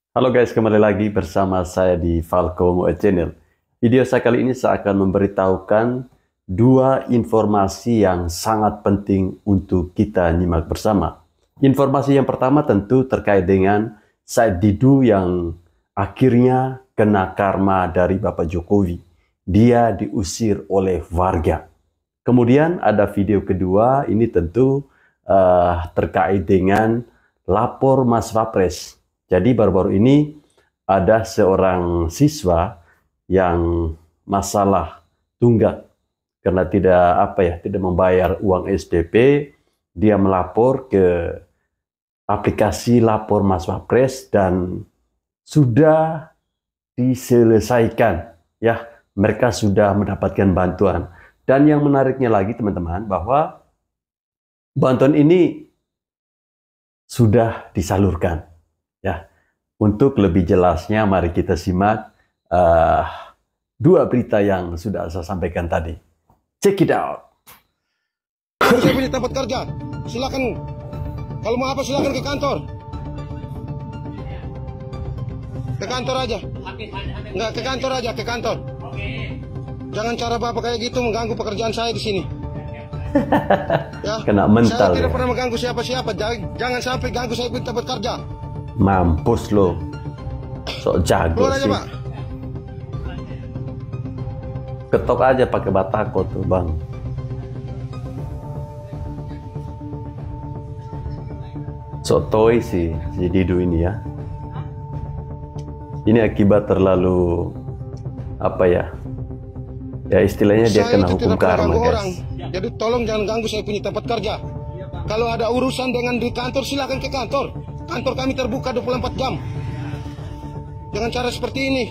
Halo guys, kembali lagi bersama saya di Falco Moe Channel. Video saya kali ini saya akan memberitahukan dua informasi yang sangat penting untuk kita nyimak bersama. Informasi yang pertama tentu terkait dengan Said Didu yang akhirnya kena karma dari Bapak Jokowi. Dia diusir oleh warga. Kemudian ada video kedua, ini tentu terkait dengan lapor Mas Wapres. Jadi baru-baru ini ada seorang siswa yang masalah tunggak karena tidak membayar uang SDP, dia melapor ke aplikasi lapor Mas Wapres dan sudah diselesaikan. Ya, mereka sudah mendapatkan bantuan. Dan yang menariknya lagi teman-teman bahwa bantuan ini sudah disalurkan. Ya, untuk lebih jelasnya mari kita simak dua berita yang sudah saya sampaikan tadi. Check it out. Saya punya tempat kerja. Silakan. Kalau mau apa silakan ke kantor. Ke kantor aja. Enggak, ke kantor aja, ke kantor. Jangan cara Bapak kayak gitu mengganggu pekerjaan saya di sini. Ya. Kena mental. Saya tidak pernah mengganggu siapa-siapa. Jangan sampai ganggu saya punya tempat kerja. Mampus lo. Sok jago Keluar aja, sih. Pak. Ketok aja pakai batako tuh, Bang. Sok toy sih si Didu ini ya. Ini akibat terlalu ya istilahnya dia Saya kena itu hukum tidak pernah karma, ganggu guys. orang. Jadi tolong jangan ganggu saya punya tempat kerja. Kalau ada urusan dengan di kantor silakan ke kantor. Kantor kami terbuka 24 jam. Jangan cara seperti ini.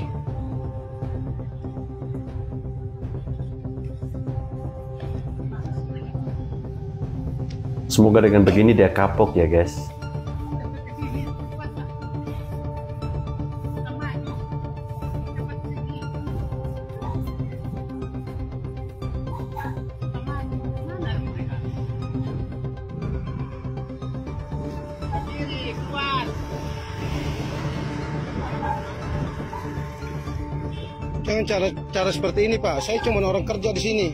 Semoga dengan begini dia kapok ya, guys. Jangan cara seperti ini, Pak. Saya cuma orang kerja di sini.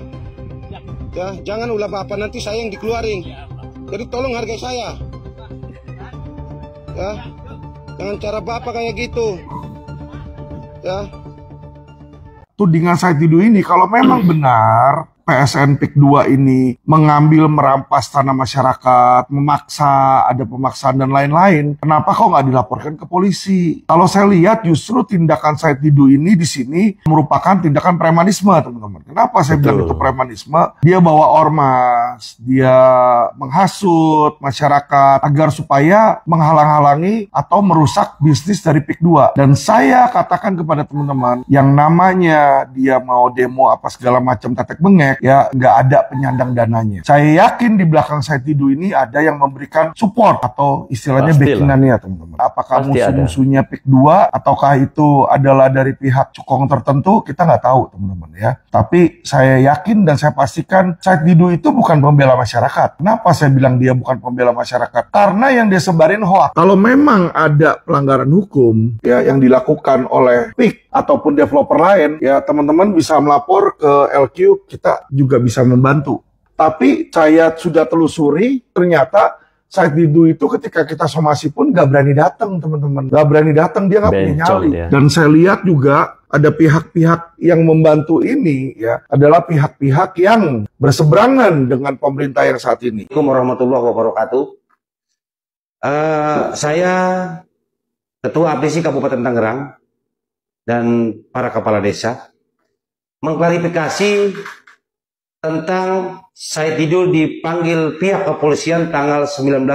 Ya, jangan ulah Bapak nanti saya yang dikeluarin. Jadi tolong hargai saya. Ya. Jangan cara Bapak kayak gitu. Ya. Tudingan Said Didu ini kalau memang benar PSN PIK 2 ini mengambil merampas tanah masyarakat, memaksa, ada pemaksaan dan lain-lain, kenapa kok nggak dilaporkan ke polisi? Kalau saya lihat justru tindakan Said Didu ini di sini merupakan tindakan premanisme, teman-teman. Kenapa saya bilang itu premanisme? Dia bawa ormas, dia menghasut masyarakat agar supaya menghalang-halangi atau merusak bisnis dari PIK 2. Dan saya katakan kepada teman-teman, yang namanya dia mau demo apa segala macam tetek bengek, ya nggak ada penyandang dananya. Saya yakin di belakang Said Didu ini ada yang memberikan support atau istilahnya backingannya, teman-teman. Apakah musuh-musuhnya PIK 2 ataukah itu adalah dari pihak cukong tertentu, kita nggak tahu, teman-teman ya. Tapi saya yakin dan saya pastikan Said Didu itu bukan pembela masyarakat. Kenapa saya bilang dia bukan pembela masyarakat? Karena yang dia sebarin hoax. Kalau memang ada pelanggaran hukum ya yang dilakukan oleh PIK ataupun developer lain, ya teman-teman bisa melapor ke LQ, kita juga bisa membantu. Tapi saya sudah telusuri, ternyata Said Didu itu ketika kita somasi pun nggak berani datang, teman-teman. Nggak berani datang, dia nggak punya nyali. Dia. Dan saya lihat juga ada pihak-pihak yang membantu ini, ya adalah pihak-pihak yang berseberangan dengan pemerintah yang saat ini. Assalamualaikum warahmatullahi wabarakatuh. Saya Ketua APSI Kabupaten Tangerang dan para kepala desa mengklarifikasi tentang Said Didu dipanggil pihak kepolisian tanggal 19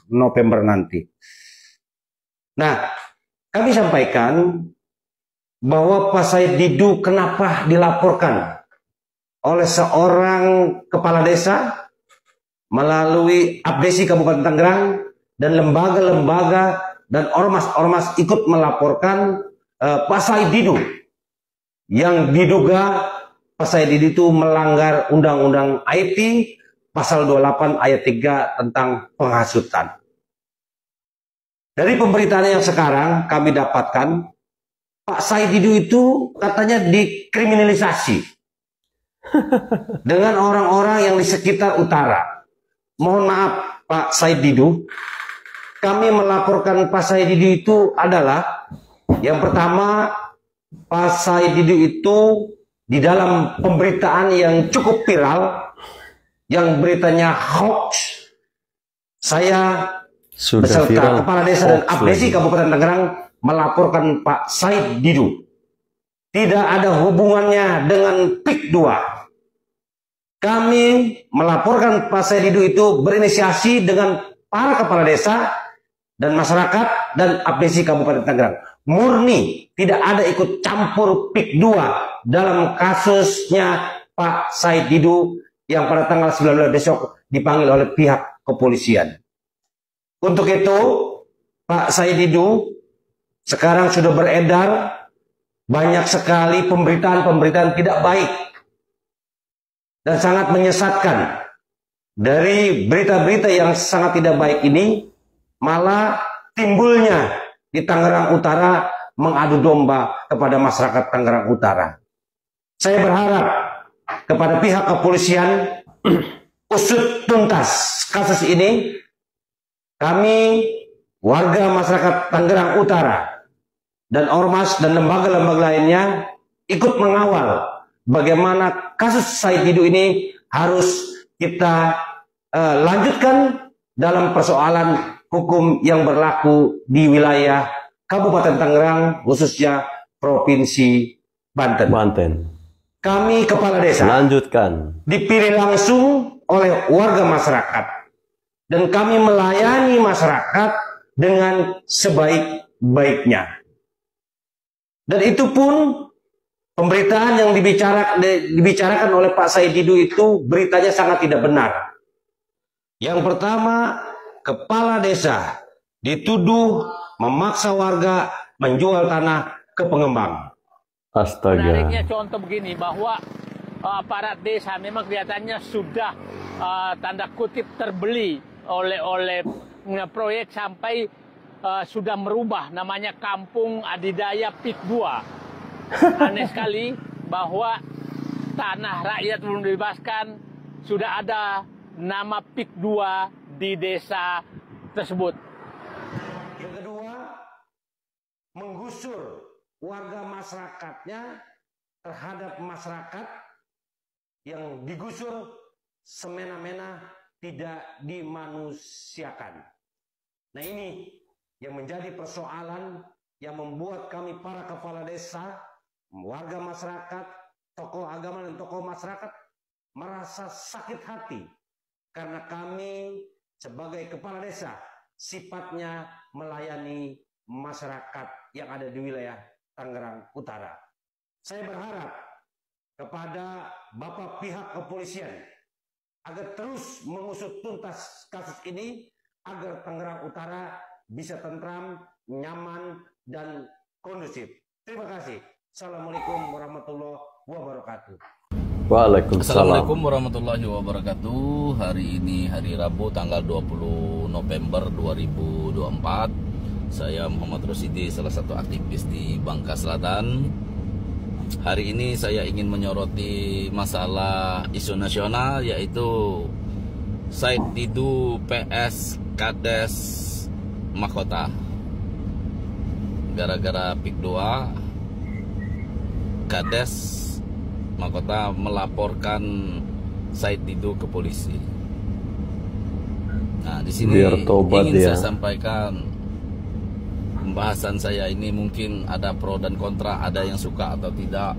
November nanti. Nah, kami sampaikan bahwa Pak Said Didu kenapa dilaporkan oleh seorang kepala desa melalui APSI Kabupaten Tangerang dan lembaga-lembaga dan ormas-ormas ikut melaporkan Pak Said Didu yang diduga Pak Said Didu itu melanggar Undang-Undang IT pasal 28 ayat 3 tentang penghasutan. Dari pemberitaan yang sekarang kami dapatkan, Pak Said Didu itu katanya dikriminalisasi dengan orang-orang yang di sekitar utara. Mohon maaf Pak Said Didu, kami melaporkan Pak Said Didu itu adalah yang pertama, Pak Said Didu itu di dalam pemberitaan yang cukup viral, yang beritanya hoax, saya Sudah beserta viral, Kepala Desa dan hoax Abdesi lagi. Kabupaten Tangerang melaporkan Pak Said Didu tidak ada hubungannya dengan PIK 2. Kami melaporkan Pak Said Didu itu berinisiasi dengan para kepala desa dan masyarakat dan Abdesi Kabupaten Tangerang. Murni tidak ada ikut campur PIK 2 dalam kasusnya Pak Said Didu yang pada tanggal 19 besok dipanggil oleh pihak kepolisian. Untuk itu, Pak Said Didu sekarang sudah beredar banyak sekali pemberitaan-pemberitaan tidak baik dan sangat menyesatkan. Dari berita-berita yang sangat tidak baik ini, malah timbulnya di Tangerang Utara mengadu domba kepada masyarakat Tangerang Utara. Saya berharap kepada pihak kepolisian usut tuntas kasus ini. Kami warga masyarakat Tangerang Utara dan ormas dan lembaga-lembaga lainnya ikut mengawal bagaimana kasus Said Didu ini harus kita lanjutkan dalam persoalan hukum yang berlaku di wilayah Kabupaten Tangerang, khususnya Provinsi Banten. Kami kepala desa Lanjutkan. dipilih langsung oleh warga masyarakat. Dan kami melayani masyarakat dengan sebaik-baiknya. Dan itu pun pemberitaan yang dibicarakan oleh Pak Said Didu itu beritanya sangat tidak benar. Yang pertama, kepala desa dituduh memaksa warga menjual tanah ke pengembang. Astaga. Menariknya contoh begini, bahwa aparat desa memang kelihatannya sudah tanda kutip terbeli oleh proyek sampai sudah merubah namanya Kampung Adidaya PIK 2. Aneh sekali bahwa tanah rakyat belum dibebaskan, sudah ada nama PIK 2 di desa tersebut. Yang kedua, menggusur warga masyarakatnya terhadap masyarakat yang digusur semena-mena, tidak dimanusiakan. Nah, ini yang menjadi persoalan yang membuat kami para kepala desa, warga masyarakat, tokoh agama dan tokoh masyarakat merasa sakit hati karena kami sebagai kepala desa sifatnya melayani masyarakat yang ada di wilayah Tangerang Utara. Saya berharap kepada Bapak pihak kepolisian agar terus mengusut tuntas kasus ini agar Tangerang Utara bisa tentram, nyaman, dan kondusif. Terima kasih. Assalamualaikum warahmatullahi wabarakatuh. Waalaikumsalam. Assalamualaikum warahmatullahi wabarakatuh. Hari ini hari Rabu tanggal 20 November 2024. Saya Muhammad Rosidi, salah satu aktivis di Bangka Selatan. Hari ini saya ingin menyoroti masalah isu nasional, yaitu Said Didu PS Kades Mahkota. Gara-gara PIK 2, Kades Mahkota melaporkan Said Didu ke polisi. Nah, di sini ingin saya sampaikan, pembahasan saya ini mungkin ada pro dan kontra, ada yang suka atau tidak,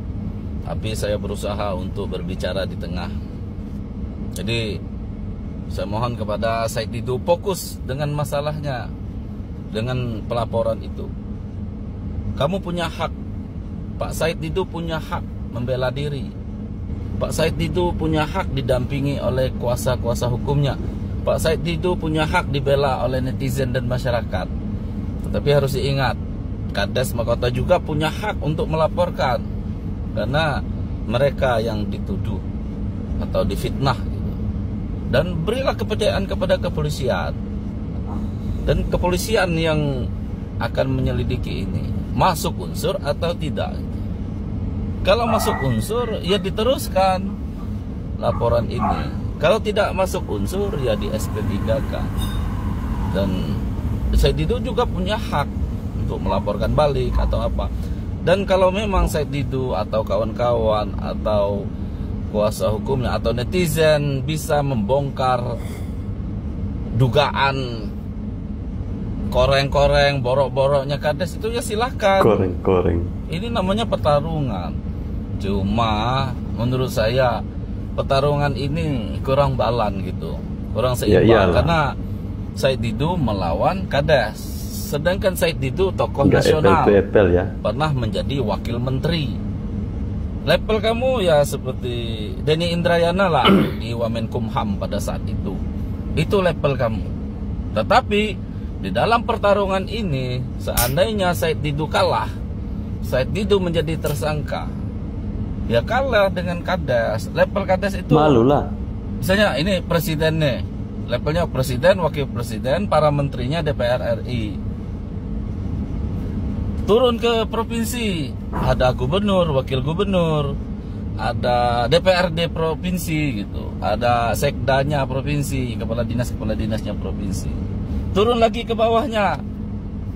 tapi saya berusaha untuk berbicara di tengah. Jadi saya mohon kepada Said Didu fokus dengan masalahnya, dengan pelaporan itu. Kamu punya hak, Pak Said Didu punya hak membela diri. Pak Said Didu punya hak didampingi oleh kuasa-kuasa hukumnya. Pak Said Didu punya hak dibela oleh netizen dan masyarakat. Tetapi harus diingat, Kades Mahkota juga punya hak untuk melaporkan, karena mereka yang dituduh atau difitnah gitu. Dan berilah kepercayaan kepada kepolisian. Dan kepolisian yang akan menyelidiki ini, masuk unsur atau tidak. Kalau masuk unsur, ya diteruskan laporan ini. Kalau tidak masuk unsur, ya di SP3-kan. Dan Said Didu juga punya hak untuk melaporkan balik atau apa. Dan kalau memang Said Didu atau kawan-kawan atau kuasa hukumnya atau netizen bisa membongkar dugaan koreng-koreng, borok-boroknya Kades, itu ya silahkan. Koreng-koreng. Ini namanya pertarungan. Cuma menurut saya pertarungan ini kurang balan gitu, kurang seimbang. Karena Said Didu melawan Kades, sedangkan Said Didu tokoh nasional, ya, pernah menjadi wakil menteri. Level kamu ya seperti Denny Indrayana lah di Wamenkumham pada saat itu level kamu. Tetapi di dalam pertarungan ini, seandainya Said Didu kalah, Said Didu menjadi tersangka, ya kalah dengan Kades. Level Kades itu malu lah. Misalnya ini presidennya, levelnya presiden, wakil presiden, para menterinya DPR RI. Turun ke provinsi, ada gubernur, wakil gubernur, ada DPRD provinsi gitu, ada sekdanya provinsi, kepala dinasnya provinsi. Turun lagi ke bawahnya,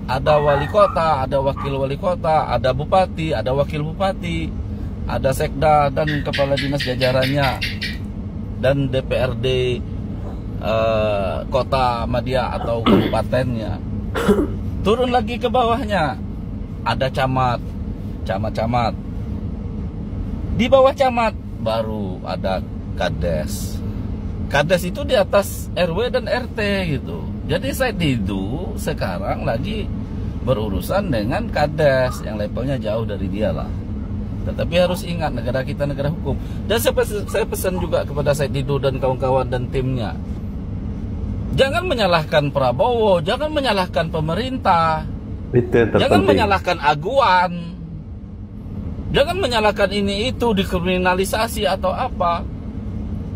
ada wali kota, ada wakil wali kota, ada bupati, ada wakil bupati, ada sekda dan kepala dinas jajarannya, dan DPRD kota Madia atau kabupatennya. Turun lagi ke bawahnya, ada camat. Di bawah camat baru ada Kades. Kades itu di atas RW dan RT gitu. Jadi Said Didu sekarang lagi berurusan dengan Kades yang levelnya jauh dari dia lah. Tetapi harus ingat, negara kita negara hukum. Dan saya pesan juga kepada Said Didu dan kawan-kawan dan timnya, jangan menyalahkan Prabowo, jangan menyalahkan pemerintah, jangan menyalahkan aguan, jangan menyalahkan ini itu dikriminalisasi atau apa.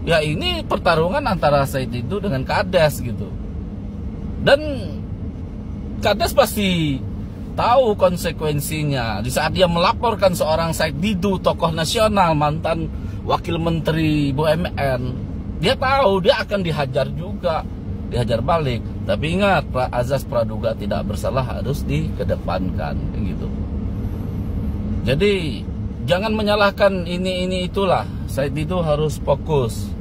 Ya ini pertarungan antara Said Didu dengan Kades gitu. Dan Kades pasti tahu konsekuensinya di saat dia melaporkan seorang Said Didu, tokoh nasional, mantan wakil menteri BUMN. Dia tahu dia akan dihajar juga, dihajar balik. Tapi ingat, azas praduga tidak bersalah harus dikedepankan gitu. Jadi jangan menyalahkan ini itulah. Said Didu harus fokus.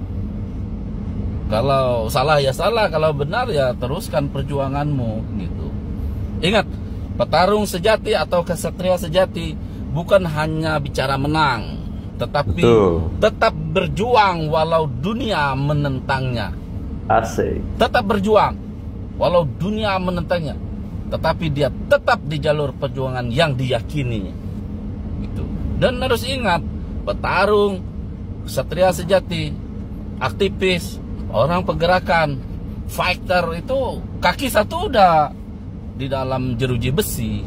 Kalau salah ya salah, kalau benar ya teruskan perjuanganmu gitu. Ingat, petarung sejati atau kesatria sejati bukan hanya bicara menang, tetapi tetap berjuang walau dunia menentangnya. Asik. Tetap berjuang walau dunia menentangnya, tetapi dia tetap di jalur perjuangan yang diyakini gitu. Dan harus ingat, petarung, kesatria sejati, aktivis, orang pergerakan, fighter itu kaki satu udah di dalam jeruji besi,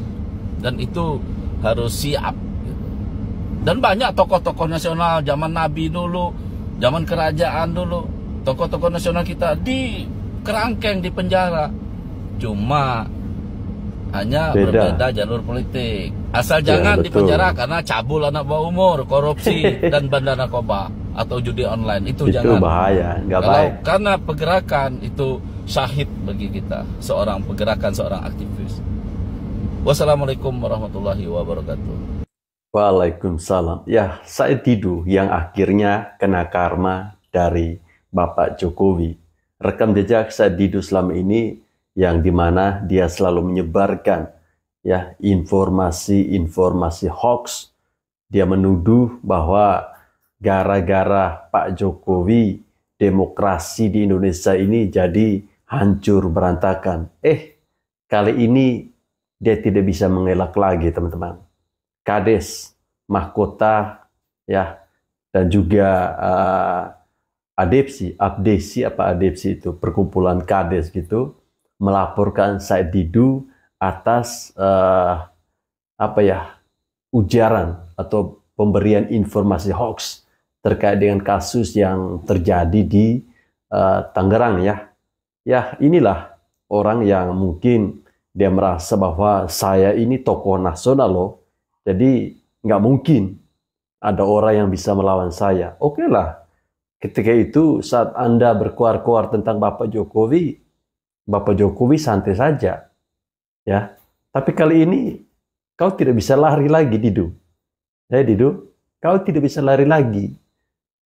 dan itu harus siap gitu. Dan banyak tokoh-tokoh nasional zaman Nabi dulu, zaman kerajaan dulu, tokoh-tokoh nasional kita di kerangkeng, di penjara. Cuma hanya berbeda jalur politik. Asal jangan dipenjara karena cabul anak bawah umur, korupsi dan bandar narkoba atau judi online. Itu jangan. Itu bahaya, nggak baik. Karena pergerakan itu syahid bagi kita, seorang pergerakan, seorang aktivis. Wassalamualaikum warahmatullahi wabarakatuh. Waalaikumsalam. Ya, Said Didu yang akhirnya kena karma dari Bapak Jokowi. Rekam jejak Said Didu selama ini yang dimana dia selalu menyebarkan ya informasi hoax. Dia menuduh bahwa gara-gara Pak Jokowi demokrasi di Indonesia ini jadi hancur berantakan. Kali ini dia tidak bisa mengelak lagi, teman-teman. Kades, mahkota ya, dan juga Adepsi itu perkumpulan Kades gitu, melaporkan Said Didu atas ujaran atau pemberian informasi hoax terkait dengan kasus yang terjadi di Tangerang ya. Ya, inilah orang yang mungkin dia merasa bahwa saya ini tokoh nasional loh, jadi nggak mungkin ada orang yang bisa melawan saya. Oke lah, ketika itu saat Anda berkuar-kuar tentang Bapak Jokowi santai saja, ya. Tapi kali ini kau tidak bisa lari lagi, Didu. Didu, kau tidak bisa lari lagi.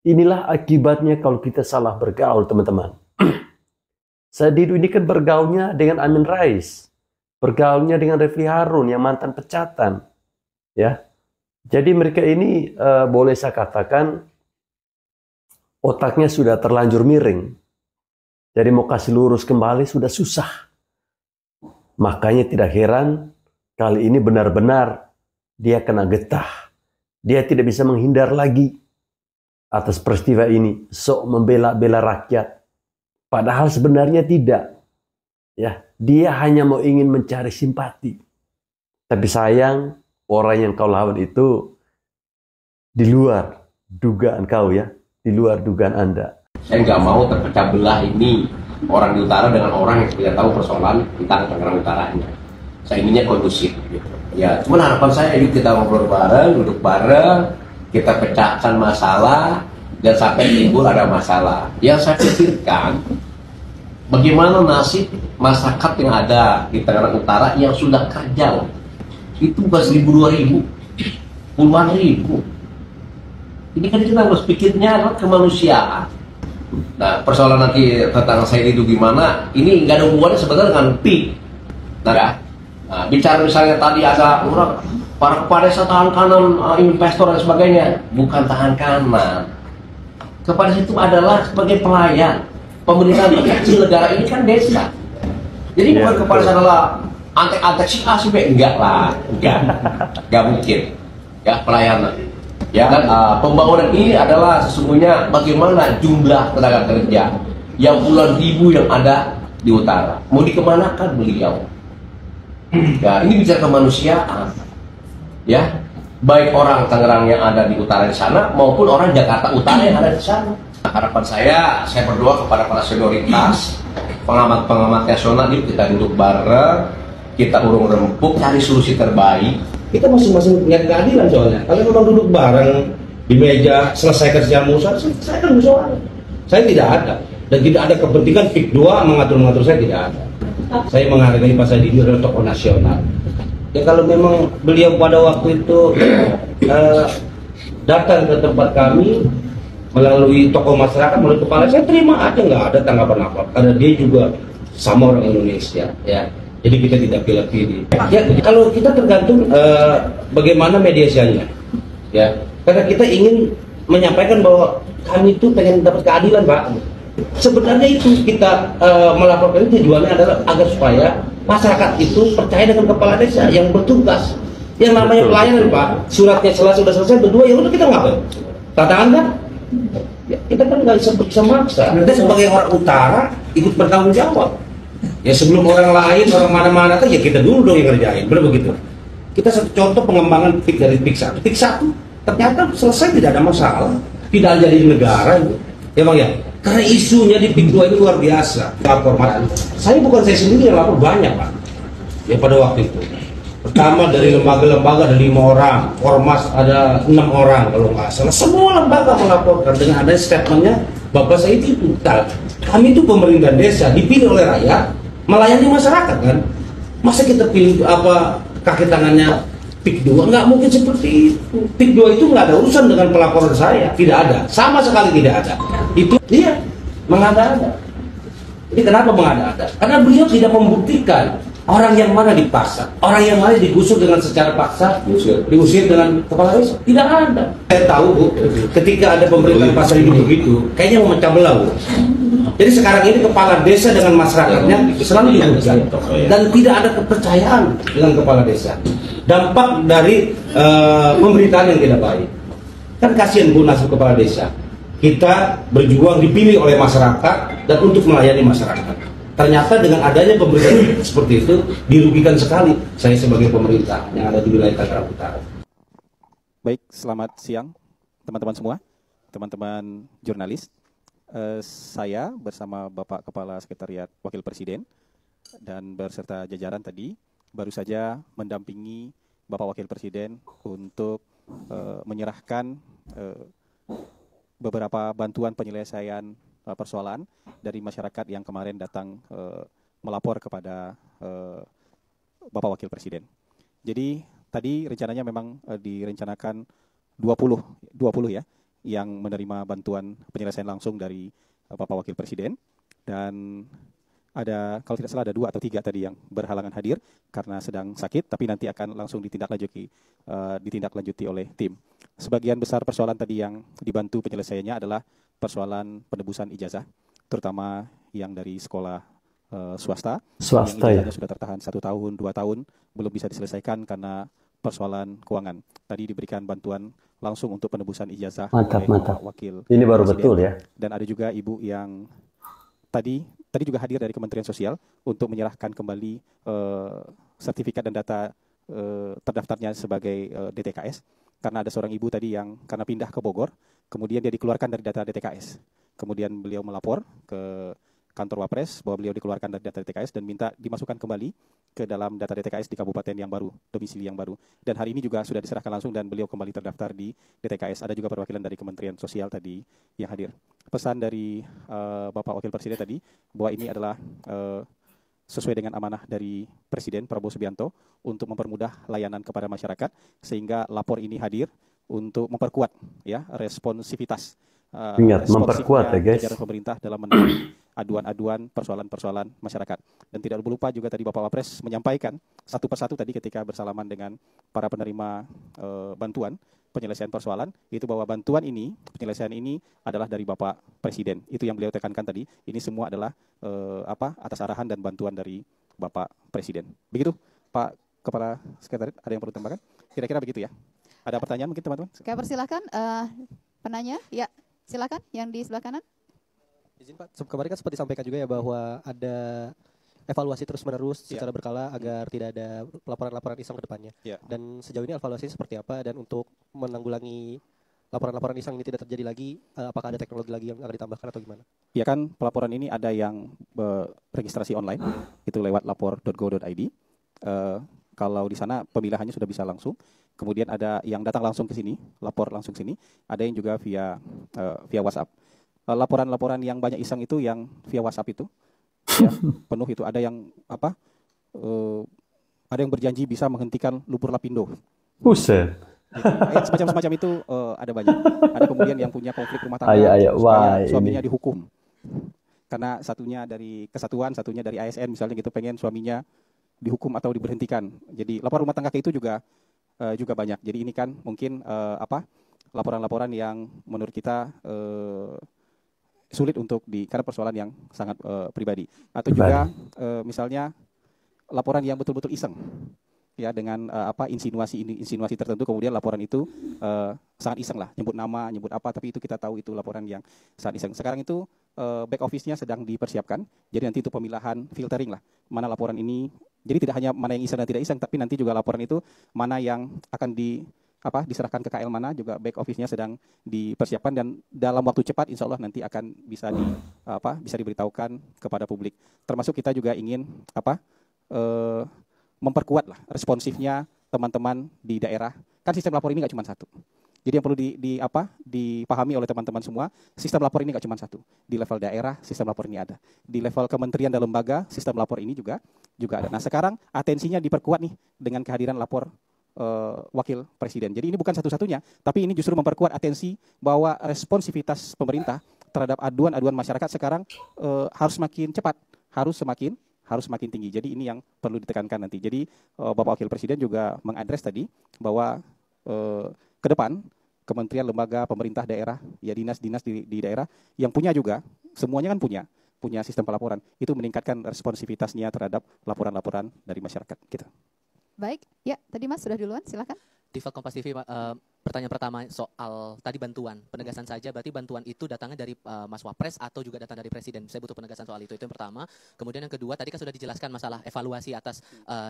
Inilah akibatnya kalau kita salah bergaul, teman-teman. Saya Didu ini kan bergaulnya dengan Amin Rais, bergaulnya dengan Refli Harun yang mantan pecatan, ya. Jadi mereka ini boleh saya katakan otaknya sudah terlanjur miring. Jadi mau kasih lurus kembali sudah susah. Makanya tidak heran kali ini benar-benar dia kena getah. Dia tidak bisa menghindar lagi atas peristiwa ini. Sok membela-bela rakyat. Padahal sebenarnya tidak. Ya, dia hanya mau ingin mencari simpati. Tapi sayang, orang yang kau lawan itu di luar dugaan kau ya, di luar dugaan Anda. Saya nggak mau terpecah belah ini orang di utara dengan orang yang tidak tahu persoalan tentang Tangerang Utaranya. Saya inginnya kondusif. Gitu. Ya, cuman harapan saya yuk kita ngobrol bareng, duduk bareng, kita pecahkan masalah dan sampai timbul ada masalah. Yang saya pikirkan, bagaimana nasib masyarakat yang ada di Tangerang Utara yang sudah kerja. Itu bukan 1.000, 2.000, puluhan ribu. Ini kan kita harus pikirnya adalah kemanusiaan. Nah, persoalan nanti tentang saya itu gimana, ini nggak ada hubungannya sebenarnya dengan PIK. Nah, bicara misalnya tadi ada orang, para kepala desa tangan kanan, investor dan sebagainya, bukan tangan kanan. Kepala desa itu adalah sebagai pelayan. Pemerintahan kecil negara ini kan desa. Jadi bukan kepala desa adalah antek-antek si A si B, enggak lah, enggak mungkin. Ya, pelayanan. Ya kan, pembangunan ini adalah sesungguhnya bagaimana jumlah tenaga kerja yang puluhan ribu yang ada di utara mau dikemanakan beliau. Ya, ini bicara kemanusiaan. Ya, baik orang Tangerang yang ada di utara di sana maupun orang Jakarta Utara yang ada di sana. Harapan saya berdoa kepada para senioritas, pengamat-pengamat nasional, yuk kita duduk bareng, kita urung rempuk, cari solusi terbaik. Kita masing-masing punya keadilan soalnya. Kalau memang duduk bareng di meja, selesaikan secara musyawarah, selesaikan musyawarah. Saya tidak ada dan tidak ada kepentingan PIK 2 mengatur-ngatur, saya tidak ada. Saya menghargai Pak Said Didu adalah tokoh nasional. Ya kalau memang beliau pada waktu itu datang ke tempat kami melalui tokoh masyarakat, melalui kepala, saya terima aja, nggak ada tanggapan apa. Karena dia juga sama orang Indonesia, ya. Jadi kita tidak pilih-pilih. Ya, kalau kita tergantung bagaimana mediasinya, ya. Karena kita ingin menyampaikan bahwa kami itu pengen dapat keadilan, Pak. Sebenarnya itu kita melaporkan itu tujuannya adalah agar supaya masyarakat itu percaya dengan kepala desa yang bertugas. Yang namanya pelayanan, Pak. Suratnya sudah selesai berdua, ya udah kita ngapain? Tantangan kan? Ya, kita kan nggak bisa maksa. Kita sebagai orang utara ikut bertanggung jawab. Ya sebelum orang lain, orang mana-mana kan ya kita dulu dong yang ngerjain, benar begitu. Kita satu contoh pengembangan PIK dari PIK 1. PIK 1 ternyata selesai, tidak ada masalah, tidak jadi negara itu. Ya Bang ya, karena isunya di PIK 2 itu luar biasa. Lapor saya bukan saya sendiri yang lapor, banyak Pak. Ya pada waktu itu. Pertama dari lembaga-lembaga ada 5 orang, Ormas ada 6 orang kalau nggak salah. Semua lembaga melaporkan dengan ada statementnya Bapak Said Didu. Kami itu pemerintah desa dipilih oleh rakyat, melayani masyarakat kan. Masa kita pilih apa kaki tangannya PIK 2? Nggak mungkin seperti itu. PIK 2 itu nggak ada urusan dengan pelaporan saya, tidak ada, sama sekali tidak ada. Itu dia mengada-ada. Jadi kenapa mengada-ada? Karena beliau tidak membuktikan orang yang mana dipaksa, orang yang mana digusur dengan secara paksa, diusir dengan kepala desa, tidak ada. Saya tahu Bu, ketika ada pemerintah pasal ini begitu, kayaknya memecah belah Bu. Jadi sekarang ini kepala desa dengan masyarakatnya selalu dirugikan dan tidak ada kepercayaan dengan kepala desa. Dampak dari pemerintahan yang tidak baik. Kan kasihan Bu nasib kepala desa. Kita berjuang dipilih oleh masyarakat dan untuk melayani masyarakat. Ternyata dengan adanya pemerintahan seperti itu dirugikan sekali saya sebagai pemerintah yang ada di wilayah Tangerang Utara. Baik, selamat siang teman-teman semua, teman-teman jurnalis. Saya bersama Bapak Kepala Sekretariat Wakil Presiden dan berserta jajaran tadi baru saja mendampingi Bapak Wakil Presiden untuk menyerahkan beberapa bantuan penyelesaian persoalan dari masyarakat yang kemarin datang melapor kepada Bapak Wakil Presiden. Jadi tadi rencananya memang direncanakan 20 ya yang menerima bantuan penyelesaian langsung dari Bapak Wakil Presiden, dan ada, kalau tidak salah ada 2 atau 3 tadi yang berhalangan hadir karena sedang sakit, tapi nanti akan langsung ditindaklanjuti oleh tim. Sebagian besar persoalan tadi yang dibantu penyelesaiannya adalah persoalan penebusan ijazah, terutama yang dari sekolah swasta yang ijazahnya sudah tertahan 1 tahun, 2 tahun, belum bisa diselesaikan karena persoalan keuangan. Tadi diberikan bantuan langsung untuk penebusan ijazah oleh Wakil. Ini baru Presiden. Betul ya. Dan ada juga ibu yang tadi juga hadir dari Kementerian Sosial untuk menyerahkan kembali sertifikat dan data terdaftarnya sebagai DTKS, karena ada seorang ibu tadi yang karena pindah ke Bogor, kemudian dia dikeluarkan dari data DTKS. Kemudian beliau melapor ke kantor Wapres bahwa beliau dikeluarkan dari data DTKS dan minta dimasukkan kembali ke dalam data DTKS di kabupaten yang baru, domisili yang baru. Dan hari ini juga sudah diserahkan langsung dan beliau kembali terdaftar di DTKS. Ada juga perwakilan dari Kementerian Sosial tadi yang hadir. Pesan dari Bapak Wakil Presiden tadi bahwa ini adalah sesuai dengan amanah dari Presiden Prabowo Subianto untuk mempermudah layanan kepada masyarakat, sehingga lapor ini hadir untuk memperkuat ya responsivitas. Ingat, memperkuat ya guys. Jajaran pemerintah dalam menangani aduan-aduan persoalan-persoalan masyarakat. Dan tidak lupa juga tadi Bapak Wapres menyampaikan satu persatu tadi ketika bersalaman dengan para penerima bantuan penyelesaian persoalan, itu bahwa bantuan ini, penyelesaian ini adalah dari Bapak Presiden. Itu yang beliau tekankan tadi. Ini semua adalah atas arahan dan bantuan dari Bapak Presiden. Begitu Pak Kepala Sekretariat, ada yang perlu tambahkan? Kira-kira begitu ya. Ada pertanyaan mungkin teman-teman? Oke, persilakan penanya. Ya, silakan yang di sebelah kanan. Izin Pak, kemarin kan sempat disampaikan juga ya bahwa ada evaluasi terus-menerus secara berkala agar tidak ada laporan-laporan iseng ke depannya. Dan sejauh ini evaluasinya seperti apa, dan untuk menanggulangi laporan-laporan iseng ini tidak terjadi lagi, apakah ada teknologi lagi yang akan ditambahkan atau gimana? Ya kan, pelaporan ini ada yang registrasi online, itu lewat lapor.go.id. Kalau di sana pemilahannya sudah bisa langsung. Kemudian ada yang datang langsung ke sini, lapor langsung ke sini. Ada yang juga via WhatsApp. Laporan-laporan yang banyak iseng itu yang via WhatsApp itu ya, penuh itu. Ada yang ada yang berjanji bisa menghentikan lumpur lapindo. Buset. Semacam itu ada banyak. Ada kemudian yang punya konflik rumah tangga supaya suaminya dihukum. Karena satunya dari kesatuan, satunya dari ASN misalnya gitu, pengen suaminya dihukum atau diberhentikan. Jadi laporan rumah tangga itu juga banyak. Jadi ini kan mungkin laporan-laporan yang menurut kita sulit untuk karena persoalan yang sangat pribadi. Atau juga misalnya laporan yang betul-betul iseng, ya, dengan insinuasi tertentu, kemudian laporan itu sangat iseng lah, nyebut nama, nyebut apa, tapi itu kita tahu itu laporan yang sangat iseng. Sekarang itu back office-nya sedang dipersiapkan, jadi nanti itu pemilahan, filtering lah, mana laporan ini. Jadi tidak hanya mana yang iseng dan tidak iseng, tapi nanti juga laporan itu mana yang akan diserahkan ke KL mana, juga back office-nya sedang dipersiapkan, dan dalam waktu cepat insya Allah nanti akan bisa diberitahukan kepada publik. Termasuk kita juga ingin memperkuat lah responsifnya teman-teman di daerah. Kan sistem lapor ini nggak cuma satu. Jadi yang perlu dipahami oleh teman-teman semua, sistem lapor ini nggak cuma satu. Di level daerah, sistem lapor ini ada. Di level kementerian dan lembaga, sistem lapor ini juga ada. Nah sekarang atensinya diperkuat nih dengan kehadiran lapor Wakil Presiden. Jadi ini bukan satu-satunya, tapi ini justru memperkuat atensi bahwa responsivitas pemerintah terhadap aduan-aduan masyarakat sekarang harus makin cepat, harus semakin tinggi. Jadi ini yang perlu ditekankan nanti. Jadi Bapak Wakil Presiden juga mengadres tadi bahwa ke depan kementerian, lembaga, pemerintah daerah, ya dinas-dinas di daerah yang punya juga, semuanya kan punya sistem pelaporan, itu meningkatkan responsivitasnya terhadap laporan-laporan dari masyarakat. Gitu. Baik, ya tadi Mas sudah duluan, silakan. Tifal Kompas TV, Pertanyaan pertama soal tadi bantuan, penegasan saja berarti bantuan itu datangnya dari Mas Wapres atau juga datang dari Presiden? Saya butuh penegasan soal itu yang pertama. Kemudian yang kedua, tadi kan sudah dijelaskan masalah evaluasi atas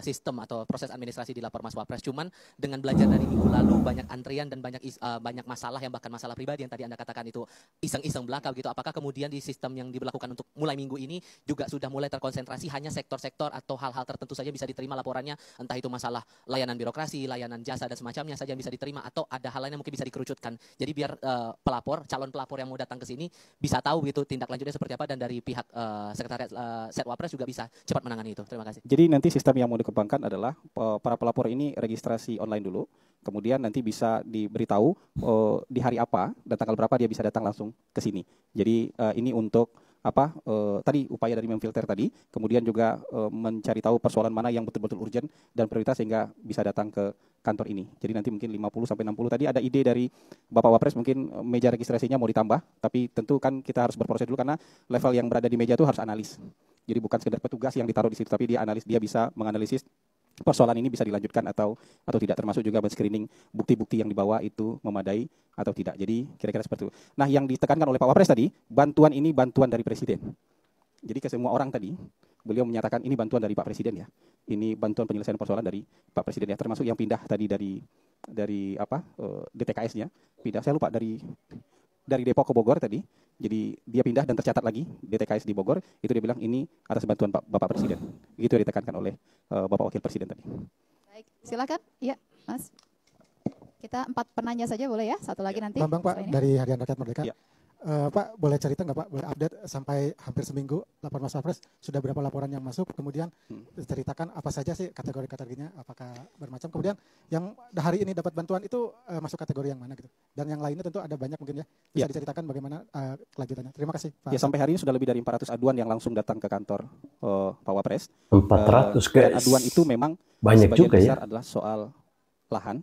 sistem atau proses administrasi di lapor Mas Wapres. Cuman dengan belajar dari minggu lalu banyak antrian dan banyak masalah yang bahkan masalah pribadi yang tadi Anda katakan itu iseng-iseng belaka begitu. Apakah kemudian di sistem yang diberlakukan untuk mulai minggu ini juga sudah mulai terkonsentrasi hanya sektor-sektor atau hal-hal tertentu saja bisa diterima laporannya, entah itu masalah layanan birokrasi, layanan jasa dan semacamnya saja yang bisa diterima, atau ada hal lain yang mungkin bisa dikerucutkan. Jadi biar calon pelapor yang mau datang ke sini bisa tahu gitu tindak lanjutnya seperti apa, dan dari pihak sekretariat Setwapres juga bisa cepat menangani itu. Terima kasih. Jadi nanti sistem yang mau dikembangkan adalah para pelapor ini registrasi online dulu, kemudian nanti bisa diberitahu di hari apa dan tanggal berapa dia bisa datang langsung ke sini. Jadi ini untuk tadi upaya dari memfilter tadi, kemudian juga mencari tahu persoalan mana yang betul-betul urgent dan prioritas sehingga bisa datang ke kantor ini. Jadi nanti mungkin 50 sampai 60 tadi ada ide dari Bapak Wapres, mungkin meja registrasinya mau ditambah, tapi tentu kan kita harus berproses dulu karena level yang berada di meja itu harus analis. Jadi bukan sekedar petugas yang ditaruh di situ, tapi dia analis, dia bisa menganalisis persoalan ini bisa dilanjutkan atau tidak, termasuk juga men-screening bukti-bukti yang dibawa itu memadai atau tidak. Jadi kira-kira seperti itu. Nah, yang ditekankan oleh Pak Wapres tadi, bantuan ini bantuan dari Presiden. Jadi ke semua orang tadi, beliau menyatakan ini bantuan dari Pak Presiden ya. Ini bantuan penyelesaian persoalan dari Pak Presiden ya, termasuk yang pindah tadi dari DTKS-nya, pindah saya lupa dari Depok ke Bogor tadi. Jadi dia pindah dan tercatat lagi DTKS di Bogor, itu dia bilang ini atas bantuan Bapak Presiden. Itu yang ditekankan oleh Bapak Wakil Presiden tadi. Baik, silakan. Ya, Mas. Kita 4 penanya saja boleh ya? Satu lagi nanti. Bambang Pak, dari Harian Rakyat Merdeka. Ya. Pak, boleh cerita nggak Pak, boleh update sampai hampir seminggu lapor Mas Wapres, sudah berapa laporan yang masuk, kemudian ceritakan apa saja sih kategori-kategorinya, apakah bermacam, kemudian yang hari ini dapat bantuan itu masuk kategori yang mana gitu, dan yang lainnya tentu ada banyak mungkin ya, bisa diceritakan bagaimana kelanjutannya. Terima kasih Pak. Ya, sampai hari ini sudah lebih dari 400 aduan yang langsung datang ke kantor Pak Wapres. 400 guys. Aduan itu memang banyak juga besar ya, adalah soal lahan,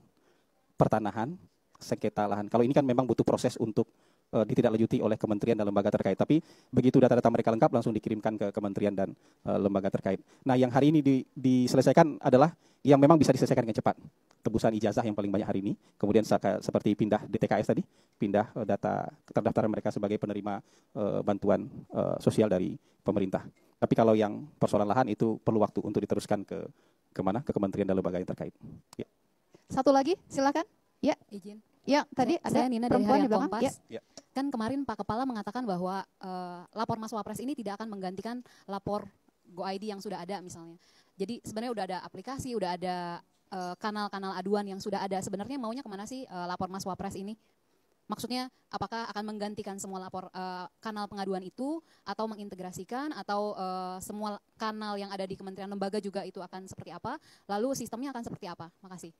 pertanahan, sengketa lahan. Kalau ini kan memang butuh proses untuk ditindaklanjuti oleh kementerian dan lembaga terkait. Tapi begitu data-data mereka lengkap langsung dikirimkan ke kementerian dan lembaga terkait. Nah, yang hari ini diselesaikan adalah yang memang bisa diselesaikan dengan cepat. Tebusan ijazah yang paling banyak hari ini. Kemudian seperti pindah DTKS tadi, pindah data terdaftar mereka sebagai penerima bantuan sosial dari pemerintah. Tapi kalau yang persoalan lahan itu perlu waktu untuk diteruskan ke mana? Ke kementerian dan lembaga yang terkait. Ya. Satu lagi, silakan. Ya, izin. Ya, tadi ada Nina dari perempuan di Harian belakang. Kompas. Ya. Kan kemarin Pak Kepala mengatakan bahwa lapor Mas Wapres ini tidak akan menggantikan lapor GoID yang sudah ada misalnya. Jadi sebenarnya udah ada aplikasi, udah ada kanal-kanal aduan yang sudah ada. Sebenarnya maunya kemana sih lapor Mas Wapres ini? Maksudnya apakah akan menggantikan semua kanal pengaduan itu, atau mengintegrasikan, atau semua kanal yang ada di kementerian lembaga juga itu akan seperti apa? Lalu sistemnya akan seperti apa? Makasih.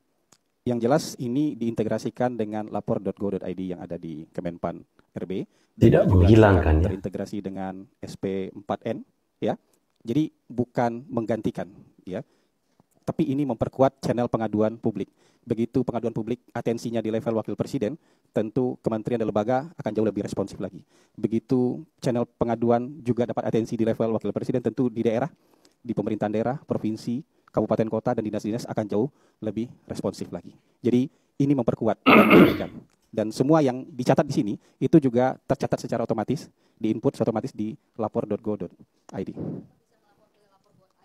Yang jelas ini diintegrasikan dengan lapor.go.id yang ada di Kemenpan RB. Tidak menghilangkan ya. Terintegrasi dengan SP4N ya. Jadi bukan menggantikan ya. Tapi ini memperkuat channel pengaduan publik. Begitu pengaduan publik atensinya di level Wakil Presiden, tentu kementerian dan lembaga akan jauh lebih responsif lagi. Begitu channel pengaduan juga dapat atensi di level Wakil Presiden, tentu di daerah, di pemerintahan daerah, provinsi, kabupaten kota dan dinas-dinas akan jauh lebih responsif lagi. Jadi ini memperkuat dan semua yang dicatat di sini itu juga tercatat secara otomatis, diinput otomatis di lapor.go.id.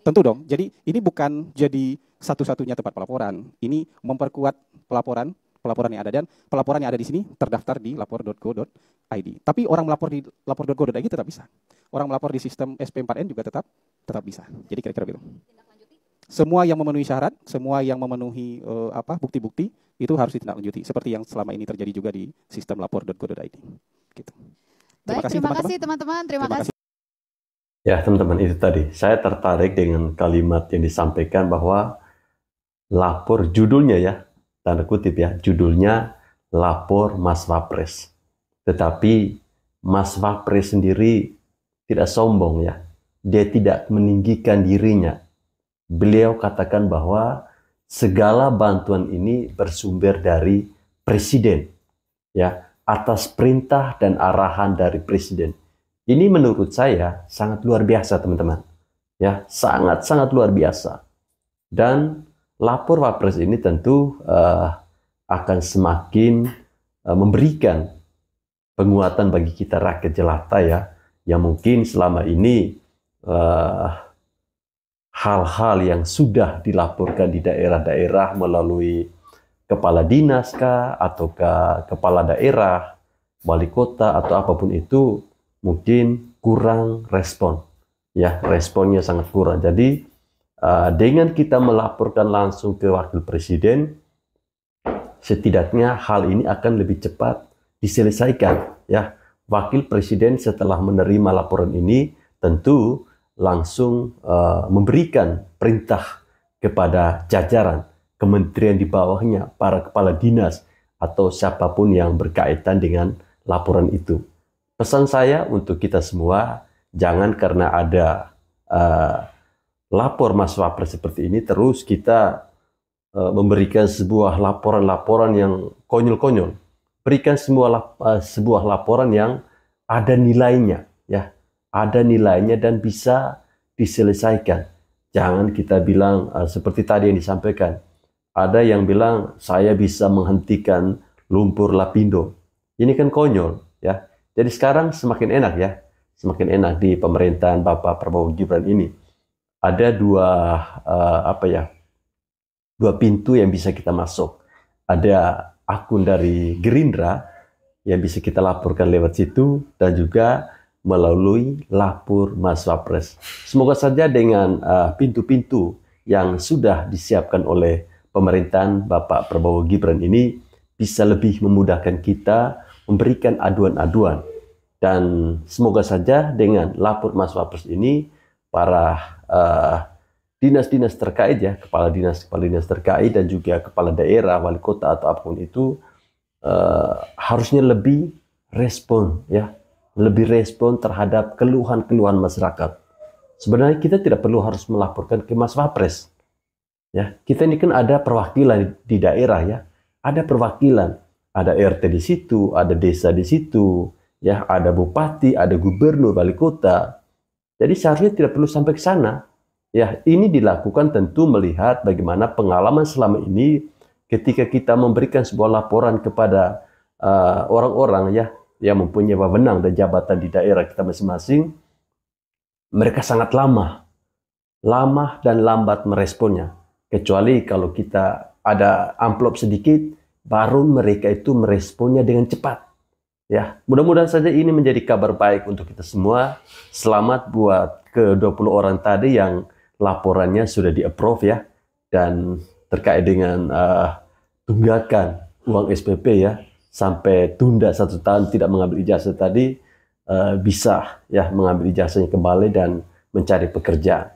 Tentu dong. Jadi ini bukan jadi satu-satunya tempat pelaporan. Ini memperkuat pelaporan yang ada, dan pelaporan yang ada di sini terdaftar di lapor.go.id. Tapi orang melapor di lapor.go.id tetap bisa. Orang melapor di sistem SP4N juga tetap bisa. Jadi kira-kira begitu. Semua yang memenuhi syarat, semua yang memenuhi bukti-bukti itu harus ditindaklanjuti, seperti yang selama ini terjadi juga di sistem lapor.go.id. Gitu. Baik, terima kasih teman-teman. Terima kasih. Ya teman-teman, itu tadi saya tertarik dengan kalimat yang disampaikan bahwa lapor, judulnya ya, tanda kutip ya, judulnya lapor Mas Wapres. Tetapi Mas Wapres sendiri tidak sombong ya, dia tidak meninggikan dirinya. Beliau katakan bahwa segala bantuan ini bersumber dari Presiden, ya, atas perintah dan arahan dari Presiden. Ini menurut saya sangat luar biasa, teman-teman. Ya, sangat luar biasa. Dan lapor Wapres ini tentu akan semakin memberikan penguatan bagi kita rakyat jelata ya, yang mungkin selama ini hal-hal yang sudah dilaporkan di daerah-daerah melalui kepala dinas kah, ataukah kepala daerah, wali kota atau apapun itu, mungkin kurang respon. Ya, responnya sangat kurang. Jadi dengan kita melaporkan langsung ke wakil presiden, setidaknya hal ini akan lebih cepat diselesaikan. Ya, wakil presiden setelah menerima laporan ini tentu langsung memberikan perintah kepada jajaran kementerian di bawahnya, para kepala dinas atau siapapun yang berkaitan dengan laporan itu. Pesan saya untuk kita semua, jangan karena ada lapor Mas Wapres seperti ini terus kita memberikan sebuah laporan-laporan yang konyol-konyol. Berikan sebuah laporan yang ada nilainya, ya, ada nilainya dan bisa diselesaikan. Jangan kita bilang seperti tadi yang disampaikan. Ada yang bilang saya bisa menghentikan lumpur Lapindo. Ini kan konyol, ya. Jadi sekarang semakin enak ya, semakin enak di pemerintahan Bapak Prabowo Gibran ini. Ada dua pintu yang bisa kita masuk. Ada akun dari Gerindra yang bisa kita laporkan lewat situ dan juga melalui lapor Mas Wapres. Semoga saja dengan pintu-pintu yang sudah disiapkan oleh pemerintahan Bapak Prabowo Gibran ini bisa lebih memudahkan kita memberikan aduan-aduan. Dan semoga saja dengan lapor Mas Wapres ini para dinas-dinas terkait ya, kepala dinas terkait dan juga kepala daerah, wali kota atau apapun itu harusnya lebih respon ya, lebih respon terhadap keluhan-keluhan masyarakat. Sebenarnya kita tidak perlu harus melaporkan ke Mas Wapres. Ya, kita ini kan ada perwakilan di daerah ya, ada perwakilan, ada RT di situ, ada desa di situ, ya, ada bupati, ada gubernur, wali kota. Jadi seharusnya tidak perlu sampai ke sana. Ya, ini dilakukan tentu melihat bagaimana pengalaman selama ini ketika kita memberikan sebuah laporan kepada orang-orang ya yang mempunyai wewenang dan jabatan di daerah kita masing-masing, mereka sangat lama dan lambat meresponnya. Kecuali kalau kita ada amplop sedikit, baru mereka itu meresponnya dengan cepat. Ya, mudah-mudahan saja ini menjadi kabar baik untuk kita semua. Selamat buat ke-20 orang tadi yang laporannya sudah di-approve ya. Dan terkait dengan tunggakan uang SPP ya, sampai tunda 1 tahun tidak mengambil ijazah tadi, bisa ya mengambil ijazahnya kembali dan mencari pekerjaan.